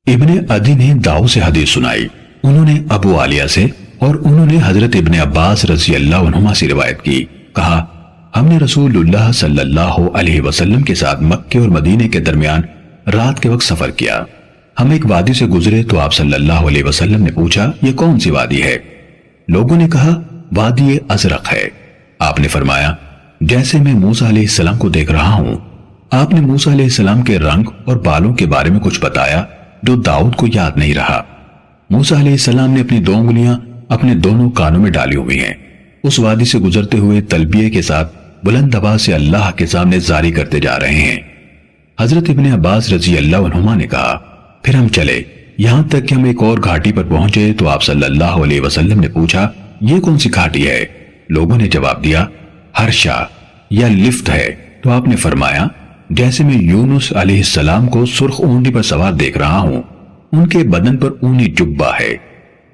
ابن عدی نے داؤ سے حدیث سنائی، انہوں نے ابو عالیہ سے اور انہوں نے حضرت ابن عباس رضی اللہ عنہما سے روایت کی، کہا ہم نے رسول اللہ صلی اللہ علیہ وسلم کے ساتھ مکے اور مدینے کے درمیان رات کے وقت سفر کیا۔ ہم ایک وادی سے گزرے تو آپ صلی اللہ علیہ وسلم نے پوچھا یہ کون سی وادی ہے؟ لوگوں نے کہا وادی ازرق ہے۔ آپ نے فرمایا جیسے میں موسیٰ علیہ السلام کو دیکھ رہا ہوں۔ آپ نے موسیٰ علیہ السلام کے رنگ اور بالوں کے بارے میں کچھ بتایا جو داؤد کو یاد نہیں رہا۔ موسیٰ علیہ السلام نے اپنی 2 انگلیاں اپنے دونوں کانوں میں ڈالی ہوئی ہیں، اس وادی سے گزرتے ہوئے تلبیہ کے ساتھ بلند آواز سے اللہ کے سامنے زاری کرتے جا رہے ہیں۔ حضرت ابن عباس رضی اللہ عنہما نے کہا پھر ہم چلے یہاں تک کہ ہم ایک اور گھاٹی پر پہنچے تو آپ صلی اللہ علیہ وسلم نے پوچھا یہ کون سی گھاٹی ہے؟ لوگوں نے جواب دیا ہرشا یا لفت ہے۔ تو آپ نے فرمایا جیسے میں یونس علیہ السلام کو سرخ اونٹنی پر سوار دیکھ رہا ہوں، ان کے بدن پر اونی جبہ ہے،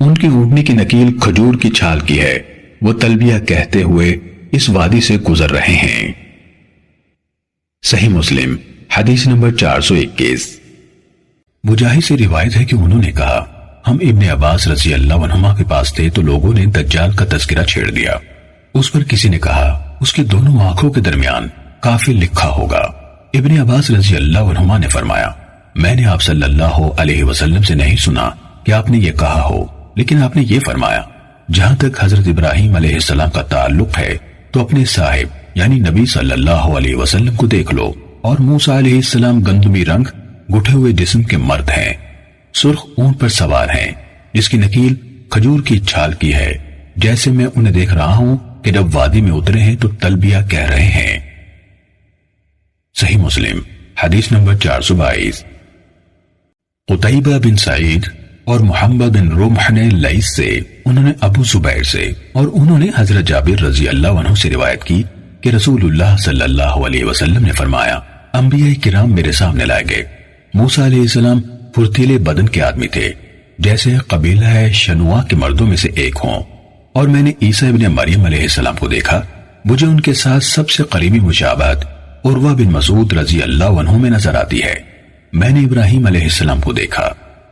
ان کی اونٹنی کی نکیل کھجور کی چھال کی ہے، وہ تلبیہ کہتے ہوئے اس وادی سے گزر رہے ہیں۔ صحیح مسلم حدیث نمبر 421۔ مجاہد سے روایت ہے کہ انہوں نے کہا ہم ابن عباس رضی اللہ عنہما کے پاس تھے تو لوگوں نے دجال کا تذکرہ چھیڑ دیا۔ اس پر کسی نے کہا اس کی دونوں آنکھوں کے درمیان کافر لکھا ہوگا۔ ابن عباس رضی اللہ عنہما نے فرمایا میں نے آپ صلی اللہ علیہ وسلم سے نہیں سنا کہ آپ نے یہ کہا ہو، لیکن آپ نے یہ فرمایا جہاں تک حضرت ابراہیم علیہ السلام کا تعلق ہے تو اپنے صاحب یعنی نبی صلی اللہ علیہ وسلم کو دیکھ لو، اور موسیٰ علیہ السلام گندمی رنگ گٹھے ہوئے جسم کے مرد ہیں، سرخ اونٹ پر سوار ہیں جس کی نکیل کھجور کی چھال کی ہے، جیسے میں انہیں دیکھ رہا ہوں کہ جب وادی میں اترے ہیں تو تلبیہ کہہ رہے ہیں۔ صحیح مسلم حدیث نمبر 422۔ قتیبہ بن سعید اور محمد بن رمح نے لیث سے، انہوں نے ابو زبیر سے اور انہوں نے حضرت جابر رضی اللہ عنہ سے روایت کی کہ رسول اللہ صلی اللہ علیہ وسلم نے فرمایا انبیاء کرام میرے سامنے لائے گئے۔ موسیٰ علیہ السلام پھرتیلے بدن کے آدمی تھے جیسے قبیلہ شنوا کے مردوں میں سے ایک ہوں، اور میں نے عیسیٰ ابن مریم علیہ السلام کو دیکھا، مجھے ان کے ساتھ سب سے قریبی مشابہت عروہ بن مسعود رضی اللہ عنہ میں نظر آتی ہے۔ میں نے ابراہیم علیہ السلام کو دیکھا،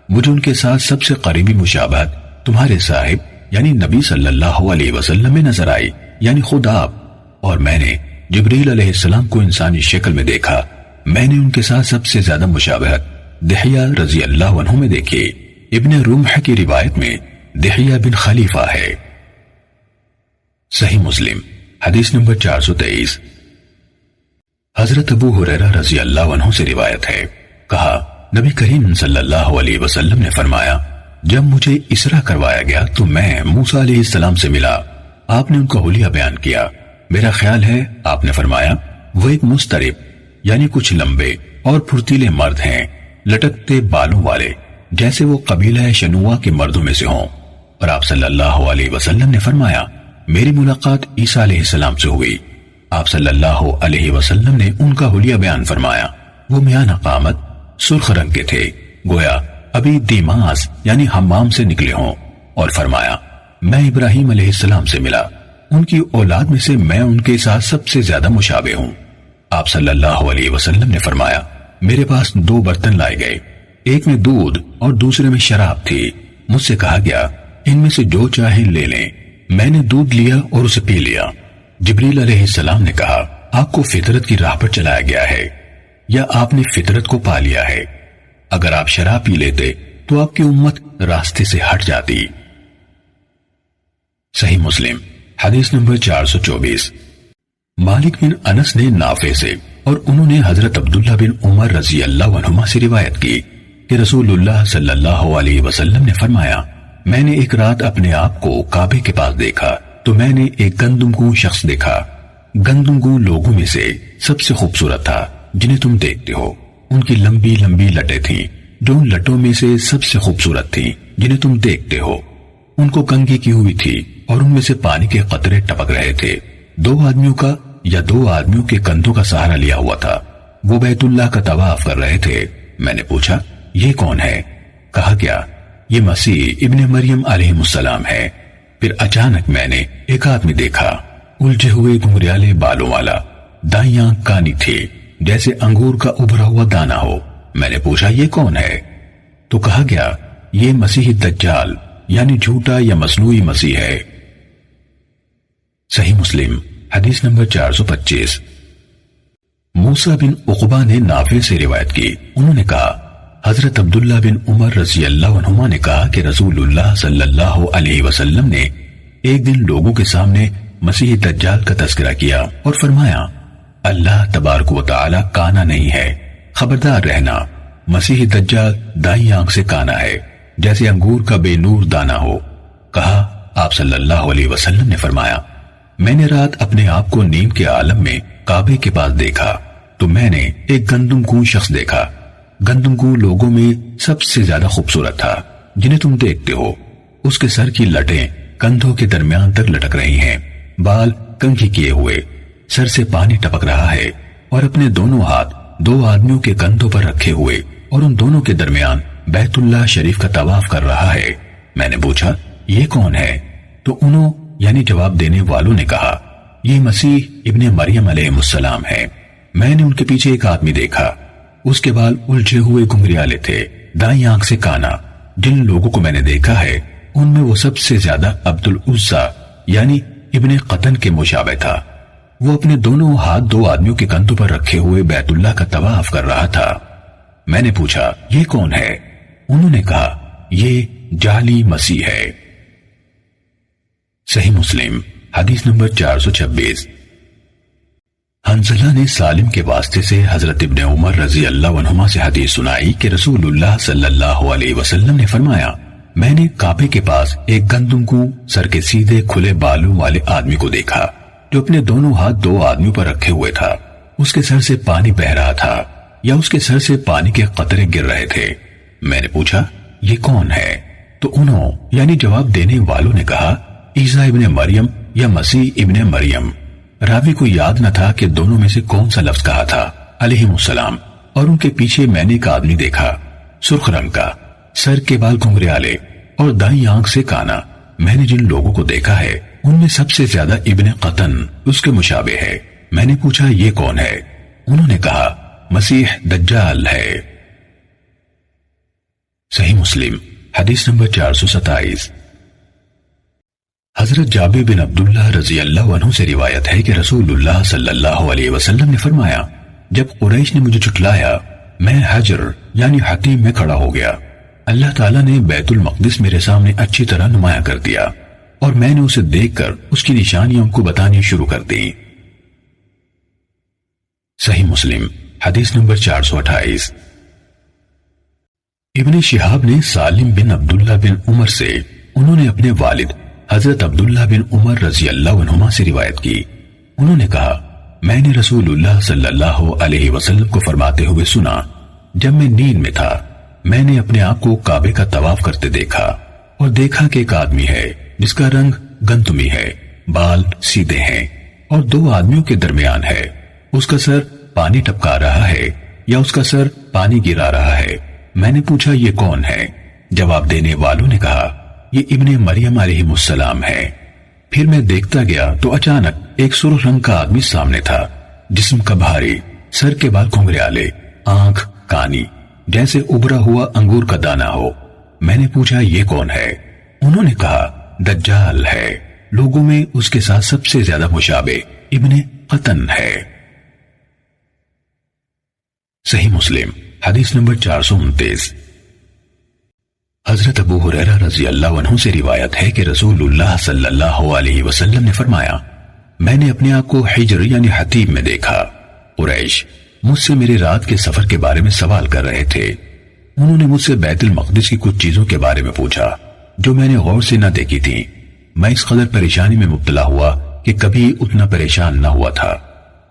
مجھے ان کے ساتھ سب سے قریبی مشابہت تمہارے صاحب یعنی نبی صلی اللہ علیہ وسلم میں نظر آئی یعنی خود آپ، اور میں نے جبریل علیہ السلام کو انسانی شکل میں دیکھا، میں نے ان کے ساتھ سب سے زیادہ مشابہت دحیہ رضی اللہ عنہ میں دیکھی۔ ابن رمح کی روایت میں دحیہ بن خلیفہ ہے۔ صحیح مسلم حدیث نمبر 423۔ حضرت ابو ہریرہ رضی اللہ عنہ سے روایت ہے، کہا نبی کریم صلی اللہ علیہ وسلم نے فرمایا جب مجھے اسرا کروایا گیا تو میں موسیٰ علیہ السلام سے ملا، آپ نے ان کا حلیہ بیان کیا، میرا خیال ہے آپ نے فرمایا وہ ایک مسترب یعنی کچھ لمبے اور پھرتیلے مرد ہیں، لٹکتے بالوں والے جیسے وہ قبیلہ شنوا کے مردوں میں سے ہوں، اور آپ صلی اللہ علیہ وسلم نے فرمایا میری ملاقات عیسیٰ علیہ السلام سے ہوئی، آپ صلی اللہ علیہ وسلم نے ان کا حلیہ بیان فرمایا، وہ میانہ قامت سرخ رنگ کے تھے گویا ابھی دیماس یعنی حمام سے نکلے ہوں، اور فرمایا میں ابراہیم علیہ السلام سے ملا، ان کی اولاد میں سے میں ان کے ساتھ سب سے زیادہ مشابہ ہوں۔ آپ صلی اللہ علیہ وسلم نے فرمایا میرے پاس 2 برتن لائے گئے، ایک میں دودھ اور دوسرے میں شراب تھی، مجھ سے کہا گیا ان میں سے جو چاہیں لے لیں، میں نے دودھ لیا اور اسے پی لیا۔ جبریل علیہ السلام نے کہا آپ کو فطرت کی راہ پر چلایا گیا ہے یا آپ نے فطرت کو پا لیا ہے، اگر آپ شراب پی لیتے تو آپ کی امت راستے سے ہٹ جاتی۔ صحیح مسلم حدیث نمبر 424۔ مالک بن انس نے نافع سے اور انہوں نے حضرت عبداللہ بن عمر رضی اللہ عنہما سے روایت کی کہ رسول اللہ صلی اللہ علیہ وسلم نے فرمایا میں نے ایک رات اپنے آپ کو کعبے کے پاس دیکھا تو میں نے ایک گندم گوں شخص دیکھا، گندم گوں لوگوں میں سے سب سے خوبصورت تھا جنہیں تم دیکھتے ہو، ان کی لمبی لمبی لٹیں تھیں جو ان لٹوں میں سے سب سے خوبصورت تھیں جنہیں تم دیکھتے ہو، ان کو کنگھی کی ہوئی تھی اور ان میں سے پانی کے قطرے ٹپک رہے تھے، 2 آدمیوں کا یا 2 آدمیوں کے کندھوں کا سہارا لیا ہوا تھا، وہ بیت اللہ کا طواف کر رہے تھے۔ میں نے پوچھا یہ کون ہے؟ کہا گیا یہ مسیح ابن مریم علیہ السلام ہے۔ پھر اچانک میں نے ایک آدمی دیکھا، الجھے ہوئے گھنگریالے بالوں والا، دائیں آنکھ کانی تھی جیسے انگور کا ابھرا ہوا دانہ ہو۔ میں نے پوچھا یہ کون ہے؟ تو کہا گیا یہ مسیح دجال یعنی جھوٹا یا مصنوعی مسیح ہے۔ صحیح مسلم حدیث نمبر 425۔ موسیٰ بن عقبہ نے نافع سے روایت کی، انہوں نے کہا حضرت عبداللہ بن عمر رضی اللہ عنہما نے کہا کہ رسول اللہ صلی اللہ علیہ وسلم نے ایک دن لوگوں کے سامنے مسیح دجال کا تذکرہ کیا اور فرمایا اللہ تبارک و تعالی کانا نہیں ہے، خبردار رہنا، مسیح دجال دائیں آنکھ سے کانا ہے جیسے انگور کا بے نور دانہ ہو۔ کہا آپ صلی اللہ علیہ وسلم نے فرمایا میں نے رات اپنے آپ کو نیند کے عالم میں کعبے کے پاس دیکھا تو میں نے ایک گندم کو شخص دیکھا۔ گندم کو لوگوں میں سب سے زیادہ خوبصورت تھا جنہیں تم دیکھتے ہو، اس کے سر کی لٹیں کندھوں کے درمیان تک لٹک رہی ہیں، بال کنگھی کیے ہوئے، سر سے پانی ٹپک رہا ہے اور اپنے دونوں ہاتھ دو آدمیوں کے کندھوں پر رکھے ہوئے اور ان دونوں کے درمیان بیت اللہ شریف کا طواف کر رہا ہے۔ میں نے پوچھا یہ کون ہے؟ تو انہوں یعنی جواب دینے والوں نے کہا یہ مسیح ابن مریم علیہ السلام ہے۔ میں نے ان کے پیچھے ایک آدمی دیکھا، اس کے بال الجھے ہوئے گھنگریالے تھے، دائیں آنکھ سے کانا۔ جن لوگوں کو میں نے دیکھا ہے ان میں وہ سب سے زیادہ عبد العزیٰ یعنی ابن قطن کے مشابہ تھا۔ وہ اپنے دونوں ہاتھ دو آدمیوں کے کندھوں پر رکھے ہوئے بیت اللہ کا طواف کر رہا تھا۔ میں نے پوچھا یہ کون ہے؟ انہوں نے کہا یہ جعلی مسیح ہے۔ صحیح مسلم حدیث نمبر 426۔ حنظلہ نے سالم کے واسطے سے حضرت ابن عمر رضی اللہ عنہما سے حدیث سنائی کہ رسول اللہ صلی اللہ علیہ وسلم نے فرمایا میں نے کعبے کے پاس ایک گندم کو سر کے سیدھے کھلے بالوں والے آدمی کو دیکھا جو اپنے دونوں ہاتھ دو آدمیوں پر رکھے ہوئے تھا۔ اس کے سر سے پانی بہ رہا تھا یا اس کے سر سے پانی کے قطرے گر رہے تھے۔ میں نے پوچھا یہ کون ہے؟ تو انہوں یعنی جواب دینے والوں نے کہا عیسیٰ ابن مریم یا مسیح ابن مریم۔ راوی کو یاد نہ تھا کہ دونوں میں سے کون سا لفظ کہا تھا علیہ السلام، اور ان کے پیچھے میں نے ایک آدمی دیکھا سرخ رنگ کا، سر کے بال گھنگریالے اور دائیں آنکھ سے کانا۔ میں نے جن لوگوں کو دیکھا ہے ان میں سب سے زیادہ ابن قطن اس کے مشابہ ہے۔ میں نے پوچھا یہ کون ہے؟ انہوں نے کہا مسیح دجال ہے۔ صحیح مسلم حدیث نمبر 427۔ حضرت جابر بن عبداللہ رضی اللہ عنہ سے روایت ہے کہ رسول اللہ صلی اللہ علیہ وسلم نے فرمایا جب قریش نے مجھے جھٹلایا میں حجر یعنی حتیم میں کھڑا ہو گیا، اللہ تعالیٰ نے بیت المقدس میرے سامنے اچھی طرح نمایاں کر دیا اور میں نے اسے دیکھ کر اس کی نشانیاں ان کو بتانی شروع کر دی۔ صحیح مسلم حدیث نمبر 428۔ ابن شہاب نے سالم بن عبداللہ بن عمر سے، انہوں نے اپنے والد حضرت عبداللہ بن عمر رضی اللہ عنہما سے روایت کی، انہوں نے کہا میں نے رسول اللہ صلی اللہ علیہ وسلم کو فرماتے ہوئے سنا جب میں نیند میں تھا میں نے اپنے آپ کو کعبے کا طواف کرتے دیکھا اور دیکھا کہ ایک آدمی ہے جس کا رنگ گندمی ہے، بال سیدھے ہیں اور دو آدمیوں کے درمیان ہے، اس کا سر پانی ٹپکا رہا ہے یا اس کا سر پانی گرا رہا ہے۔ میں نے پوچھا یہ کون ہے؟ جواب دینے والوں نے کہا یہ ابن مریم علیہ السلام ہے۔ پھر میں دیکھتا گیا تو اچانک ایک سرخ رنگ کا آدمی سامنے تھا، جسم کا بھاری، سر کے بال گھنگریالے، آنکھ کانی جیسے ابھرا ہوا انگور کا دانہ ہو۔ میں نے پوچھا یہ کون ہے؟ انہوں نے کہا دجال ہے، لوگوں میں اس کے ساتھ سب سے زیادہ مشابہ ابن قطن ہے۔ صحیح مسلم حدیث نمبر 429۔ حضرت ابو ہریرہ رضی اللہ عنہ سے روایت ہے کہ رسول اللہ صلی اللہ علیہ وسلم نے فرمایا میں نے اپنے آپ کو حجر یعنی حتیم میں دیکھا۔ قریش مجھ سے میرے رات کے سفر کے بارے میں سوال کر رہے تھے، انہوں نے مجھ سے بیت المقدس کی کچھ چیزوں کے بارے میں پوچھا جو میں نے غور سے نہ دیکھی تھی۔ میں اس قدر پریشانی میں مبتلا ہوا کہ کبھی اتنا پریشان نہ ہوا تھا۔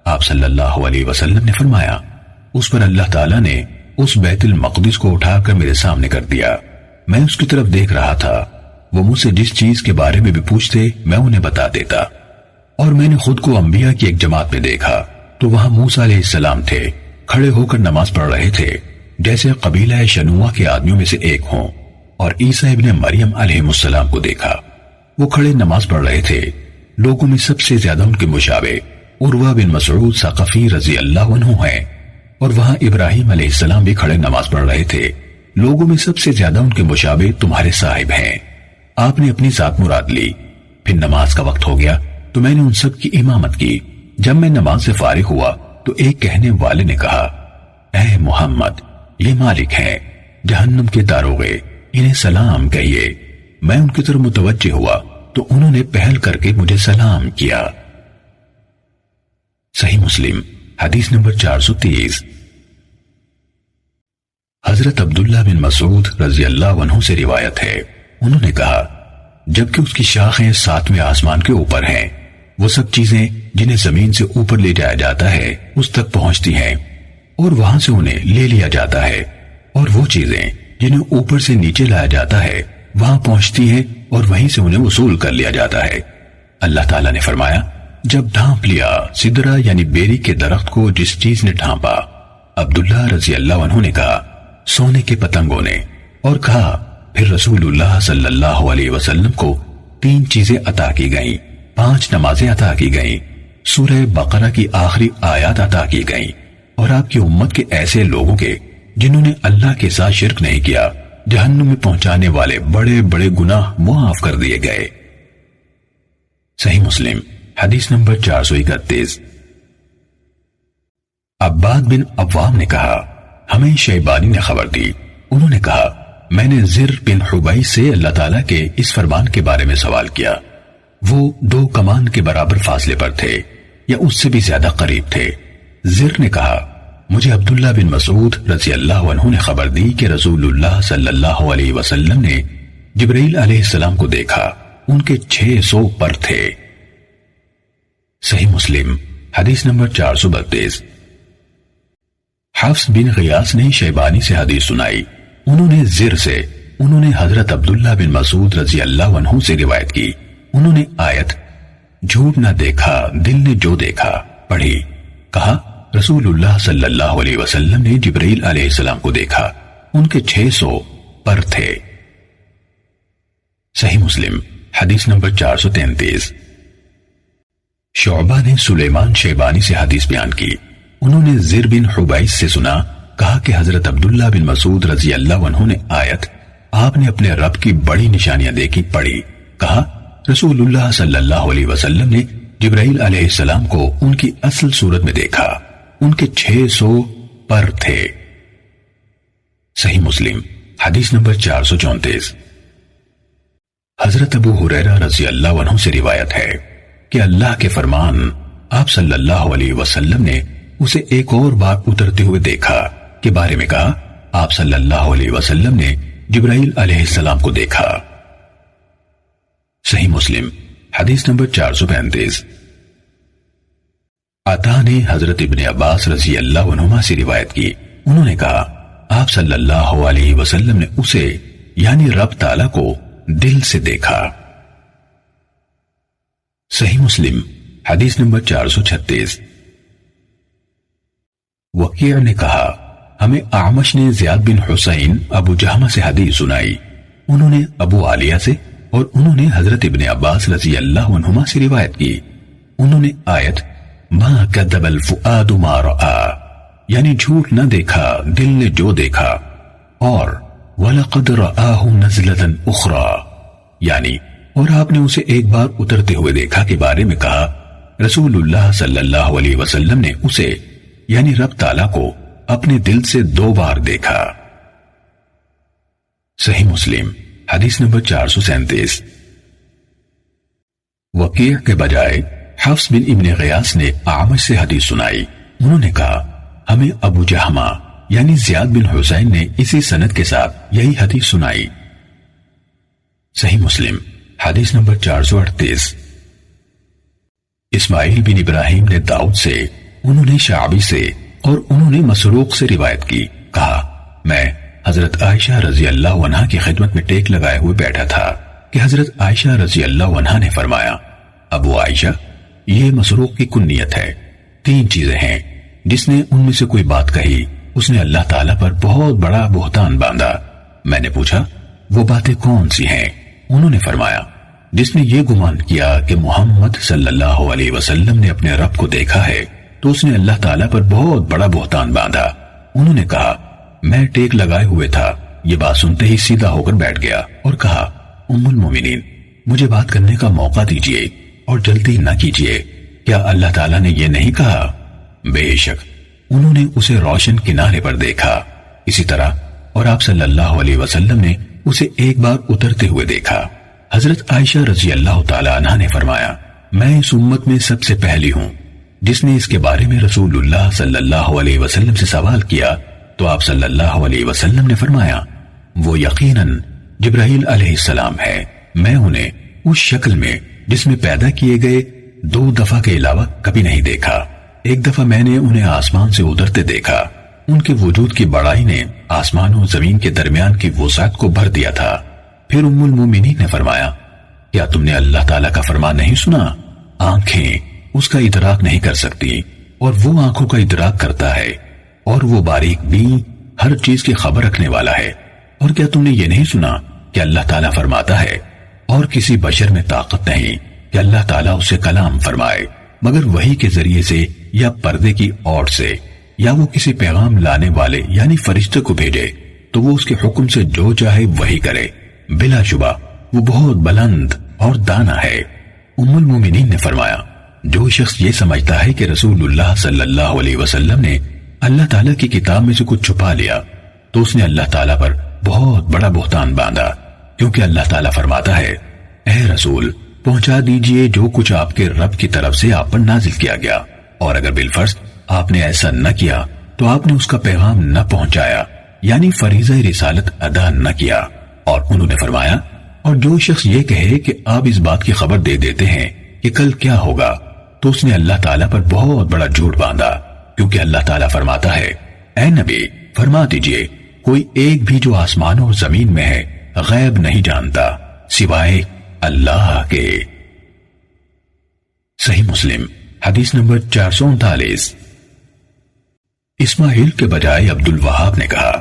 آپ صلی اللہ علیہ وسلم نے فرمایا اس پر اللہ تعالیٰ نے اس بیت المقدس کو اٹھا کر میرے سامنے کر دیا، میں اس کی طرف دیکھ رہا تھا، وہ مجھ سے جس چیز کے بارے میں بھی پوچھتے میں انہیں بتا دیتا، اور میں نے خود کو انبیاء کی ایک جماعت میں دیکھا تو وہاں موسیٰ علیہ السلام تھے، کھڑے ہو کر نماز پڑھ رہے تھے جیسے قبیلہ شنوہ کے آدمیوں میں سے ایک ہوں، اور عیسیٰ ابن مریم علیہ السلام کو دیکھا، وہ کھڑے نماز پڑھ رہے تھے، لوگوں میں سب سے زیادہ ان کے مشابہ عروہ بن مسعود ثقفی رضی اللہ عنہ ہیں، اور وہاں ابراہیم علیہ السلام بھی کھڑے نماز پڑھ رہے تھے، لوگوں میں سب سے زیادہ ان کے مشابہ تمہارے صاحب ہیں۔ آپ نے اپنی ذات مراد لی۔ پھر نماز کا وقت ہو گیا تو میں نے ان سب کی امامت کی۔ جب میں نماز سے فارغ ہوا تو ایک کہنے والے نے کہا، اے محمد، یہ مالک ہیں جہنم کے داروغے، انہیں سلام کہیے۔ میں ان کی طرف متوجہ ہوا تو انہوں نے پہل کر کے مجھے سلام کیا۔ صحیح مسلم حدیث نمبر 430۔ حضرت عبداللہ بن مسعود رضی اللہ عنہ سے روایت ہے، انہوں نے کہا، جبکہ اس کی شاخیں 7ویں آسمان کے اوپر ہیں، وہ سب چیزیں جنہیں زمین سے اوپر لے جایا جاتا ہے اس تک پہنچتی ہیں اور وہاں سے انہیں لے لیا جاتا ہے، اور وہ چیزیں جنہیں اوپر سے نیچے لایا جاتا ہے وہاں پہنچتی ہیں اور وہیں سے انہیں وصول کر لیا جاتا ہے۔ اللہ تعالیٰ نے فرمایا، جب ڈھانپ لیا سدرہ یعنی بیری کے درخت کو جس چیز نے ڈھانپا۔ عبداللہ رضی اللہ عنہ نے کہا، سونے کے پتنگوں نے، اور کہا، پھر رسول اللہ صلی اللہ علیہ وسلم کو 3 چیزیں عطا کی گئیں، 5 نمازیں عطا کی گئیں، سورہ بقرہ کی آخری آیات عطا کی گئیں، اور آپ کی امت کے ایسے لوگوں کے جنہوں نے اللہ کے ساتھ شرک نہیں کیا، جہنم میں پہنچانے والے بڑے بڑے گناہ معاف کر دیے گئے۔ صحیح مسلم حدیث نمبر 431۔ عباد بن عوام نے کہا، ہمیں شیبانی نے خبر دی، انہوں نے کہا، میں نے زر بن حبیش سے اللہ تعالیٰ کے اس فرمان کے بارے میں سوال کیا۔ وہ 2 کمان کے برابر فاصلے پر تھے یا اس سے بھی زیادہ قریب تھے۔ زر نے کہا، مجھے عبداللہ بن مسعود رضی اللہ عنہ نے خبر دی کہ رسول اللہ صلی اللہ علیہ وسلم نے جبرائیل علیہ السلام کو دیکھا، ان کے 600 پر تھے۔ صحیح مسلم حدیث نمبر 432۔ حفص بن غیاث نے شیبانی سے حدیث سنائی، انہوں نے زر سے، انہوں نے حضرت عبداللہ بن مسعود رضی اللہ عنہ سے روایت کی، انہوں نے آیت جھوٹ نہ دیکھا دل نے جو دیکھا پڑھی، کہا رسول اللہ صلی اللہ علیہ وسلم نے جبرائیل علیہ السلام کو دیکھا، ان کے 600 پر تھے۔ صحیح مسلم حدیث نمبر 433۔ شعبہ نے سلیمان شیبانی سے حدیث بیان کی، انہوں نے زر بن حبیش سے سنا، کہا کہ حضرت عبداللہ بن مسعود رضی اللہ عنہ نے آیت آپ نے اپنے رب کی بڑی نشانیاں دیکھی پڑھی، کہا رسول اللہ صلی اللہ علیہ وسلم نے جبرائیل علیہ السلام کو ان کی اصل صورت میں دیکھا، ان کے 600 پر تھے۔ صحیح مسلم حدیث نمبر 434۔ حضرت ابو ہریرہ رضی اللہ عنہ سے روایت ہے کہ اللہ کے فرمان، آپ صلی اللہ علیہ وسلم نے اسے ایک اور بار اترتے ہوئے دیکھا کے بارے میں کہا، آپ صلی اللہ علیہ وسلم نے جبرائیل علیہ السلام کو دیکھا۔ صحیح مسلم حدیث نمبر 435۔ عطا نے حضرت ابن عباس رضی اللہ عنہما سے روایت کی، انہوں نے کہا، آپ صلی اللہ علیہ وسلم نے اسے یعنی رب تعالیٰ کو دل سے دیکھا۔ صحیح مسلم حدیث نمبر 436۔ وکیع نے کہا، ہمیں اعمش نے زیاد بن حسین ابو جہمہ سے حدیث سنائی، انہوں نے ابو عالیہ سے، اور انہوں نے حضرت ابن عباس رضی اللہ عنہما سے روایت کی، انہوں نے آیت ما کذب الفؤاد ما رآ یعنی جھوٹ نہ دیکھا دل نے جو دیکھا، اور وَلَقَدْ رَآهُ نَزْلَةً أُخْرَى یعنی اور آپ نے اسے ایک بار اترتے ہوئے دیکھا کے بارے میں کہا، رسول اللہ صلی اللہ علیہ وسلم نے اسے یعنی رب تعالیٰ کو اپنے دل سے 2 بار دیکھا۔ صحیح مسلم حدیث نمبر 437۔ وکیع کے بجائے حفص بن ابن غیاث نے اعمش سے حدیث سنائی، انہوں نے کہا، ہمیں ابو جہمہ یعنی زیاد بن حسین نے اسی سند کے ساتھ یہی حدیث سنائی۔ صحیح مسلم حدیث نمبر 438۔ اسماعیل بن ابراہیم نے داؤد سے، انہوں نے شعبی سے، اور انہوں نے مسروق سے روایت کی، کہا میں حضرت عائشہ رضی اللہ عنہا کی خدمت میں ٹیک لگائے ہوئے بیٹھا تھا کہ حضرت عائشہ رضی اللہ عنہا نے فرمایا، ابو عائشہ یہ مسروق کی کنیت ہے، 3 چیزیں ہیں، جس نے ان میں سے کوئی بات کہی اس نے اللہ تعالیٰ پر بہت بڑا بہتان باندھا۔ میں نے پوچھا وہ باتیں کون سی ہیں؟ انہوں نے فرمایا، جس نے یہ گمان کیا کہ محمد صلی اللہ علیہ وسلم نے اپنے رب کو دیکھا ہے تو اس نے اللہ تعالیٰ پر بہت بڑا بہتان باندھا۔ انہوں نے کہا میں ٹیک لگائے ہوئے تھا یہ بات سنتے ہی سیدھا ہو کر بیٹھ گیا اور کہا ام المومنین مجھے بات کرنے کا موقع دیجیے اور جلدی نہ کیجیے، کیا اللہ تعالیٰ نے یہ نہیں کہا؟ بے شک انہوں نے اسے روشن کنارے پر دیکھا، اسی طرح اور آپ صلی اللہ علیہ وسلم نے اسے ایک بار اترتے ہوئے دیکھا۔ حضرت عائشہ رضی اللہ تعالی عنہا نے فرمایا میں اس امت میں سب سے پہلی ہوں جس نے اس کے بارے میں رسول اللہ صلی اللہ علیہ وسلم سے سوال کیا تو آپ صلی اللہ علیہ وسلم نے فرمایا وہ یقیناً جبرائیل علیہ السلام ہے، میں انہیں اس شکل میں جس میں پیدا کیے گئے 2 دفعہ کے علاوہ کبھی نہیں دیکھا۔ ایک دفعہ میں نے انہیں آسمان سے اترتے دیکھا، ان کے وجود کی بڑائی نے آسمان و زمین کے درمیان کی وسعت کو بھر دیا تھا۔ پھر ام المومنین نے فرمایا کیا تم نے اللہ تعالیٰ کا فرمان نہیں سنا؟ آنکھیں اس کا ادراک نہیں کر سکتی اور وہ آنکھوں کا ادراک کرتا ہے، اور وہ باریک بین ہر چیز کی خبر رکھنے والا ہے۔ اور کیا تم نے یہ نہیں سنا کہ اللہ تعالیٰ فرماتا ہے اور کسی بشر میں طاقت نہیں کہ اللہ تعالیٰ اسے کلام فرمائے مگر وحی کے ذریعے سے یا پردے کی اوٹ سے، یا وہ کسی پیغام لانے والے یعنی فرشتے کو بھیجے تو وہ اس کے حکم سے جو چاہے وہی کرے، بلا شبہ وہ بہت بلند اور دانا ہے۔ ام المومنین نے فرمایا جو شخص یہ سمجھتا ہے کہ رسول اللہ صلی اللہ علیہ وسلم نے اللہ تعالیٰ کی کتاب میں سے کچھ چھپا لیا تو اس نے اللہ تعالیٰ پر بہت بڑا بہتان باندھا، کیونکہ اللہ تعالیٰ فرماتا ہے اے رسول پہنچا دیجئے جو کچھ آپ کے رب کی طرف سے آپ پر نازل کیا گیا، اور اگر بالفرض آپ نے ایسا نہ کیا تو آپ نے اس کا پیغام نہ پہنچایا یعنی فریضہ رسالت ادا نہ کیا۔ اور انہوں نے فرمایا اور جو شخص یہ کہے کہ آپ اس بات کی خبر دے دیتے ہیں کہ کل کیا ہوگا تو اس نے اللہ تعالیٰ پر بہت بڑا جھوٹ باندھا، کیونکہ اللہ تعالیٰ فرماتا ہے اے نبی فرما دیجئے کوئی ایک بھی جو آسمان اور زمین میں ہے غیب نہیں جانتا سوائے اللہ کے۔ صحیح مسلم حدیث نمبر 439۔ اسماعیل کے بجائے عبد الوہاب نے کہا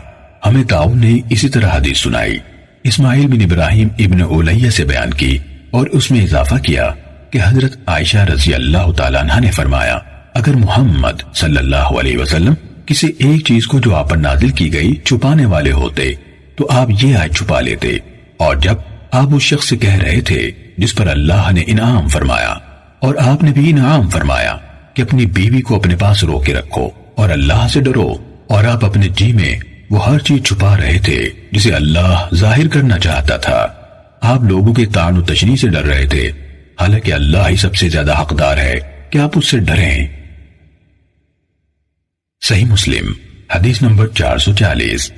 ہمیں طاؤن نے اسی طرح حدیث سنائی، اسماعیل بن ابراہیم ابن اولیہ سے بیان کی اور اس میں اضافہ کیا کہ حضرت عائشہ رضی اللہ تعالیٰ عنہ نے فرمایا اگر محمد صلی اللہ علیہ وسلم کسی ایک چیز کو جو آپ پر نازل کی گئی چھپانے والے ہوتے تو آپ یہ آیت چھپا لیتے، اور جب آپ اس شخص سے کہہ رہے تھے جس پر اللہ نے انعام فرمایا اور آپ نے بھی انعام فرمایا کہ اپنی بیوی کو اپنے پاس رو کے رکھو اور اللہ سے ڈرو، اور آپ اپنے جی میں وہ ہر چیز چھپا رہے تھے جسے اللہ ظاہر کرنا چاہتا تھا، آپ لوگوں کے طعن و تشنیع سے ڈر رہے تھے، حالانکہ اللہ ہی سب سے زیادہ حقدار ہے کہ آپ اس سے ڈریں۔ صحیح مسلم حدیث نمبر 440۔